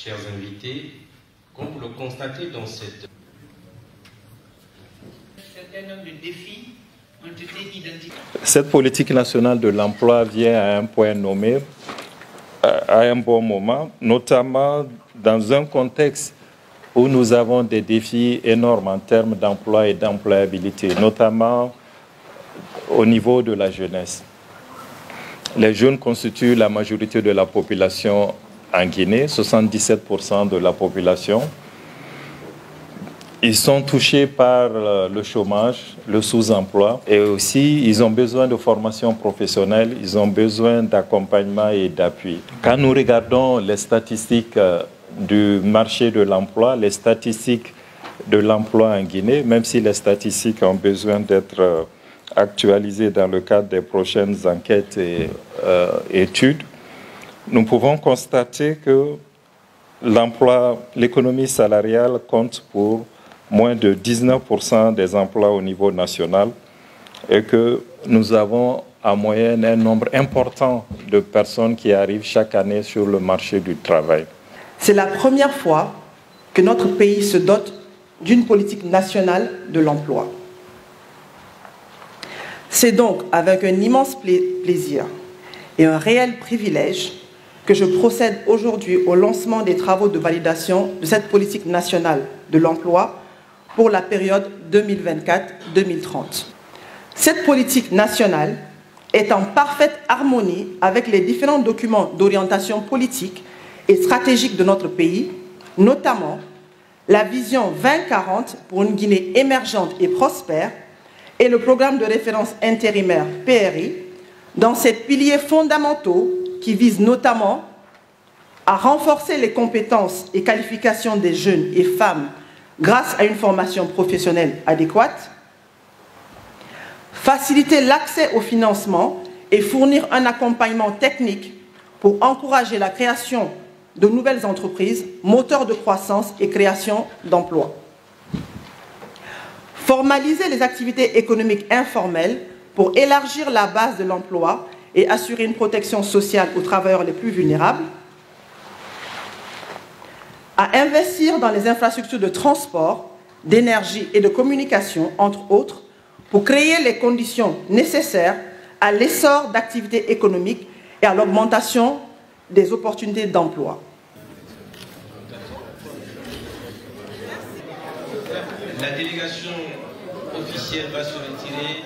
chers invités, comme vous le constatez dans cette... Un certain nombre de défis ont été identifiés. Cette politique nationale de l'emploi vient à un point nommé, à un bon moment, notamment dans un contexte où nous avons des défis énormes en termes d'emploi et d'employabilité, notamment au niveau de la jeunesse. Les jeunes constituent la majorité de la population en Guinée, 77% de la population. Ils sont touchés par le chômage, le sous-emploi et aussi ils ont besoin de formation professionnelle, ils ont besoin d'accompagnement et d'appui. Quand nous regardons les statistiques du marché de l'emploi, les statistiques de l'emploi en Guinée, même si les statistiques ont besoin d'être actualisées dans le cadre des prochaines enquêtes et études, nous pouvons constater que l'économie salariale compte pour moins de 19% des emplois au niveau national et que nous avons en moyenne un nombre important de personnes qui arrivent chaque année sur le marché du travail. C'est la première fois que notre pays se dote d'une politique nationale de l'emploi. C'est donc avec un immense plaisir et un réel privilège que je procède aujourd'hui au lancement des travaux de validation de cette politique nationale de l'emploi pour la période 2024-2030. Cette politique nationale est en parfaite harmonie avec les différents documents d'orientation politique et stratégique de notre pays, notamment la vision 2040 pour une Guinée émergente et prospère et le programme de référence intérimaire PRI, dans ces piliers fondamentaux qui visent notamment à renforcer les compétences et qualifications des jeunes et femmes grâce à une formation professionnelle adéquate, faciliter l'accès au financement et fournir un accompagnement technique pour encourager la création de nouvelles entreprises, moteurs de croissance et création d'emplois. Formaliser les activités économiques informelles pour élargir la base de l'emploi et assurer une protection sociale aux travailleurs les plus vulnérables, à investir dans les infrastructures de transport, d'énergie et de communication, entre autres, pour créer les conditions nécessaires à l'essor d'activités économiques et à l'augmentation des opportunités d'emploi. La délégation officielle va se retirer.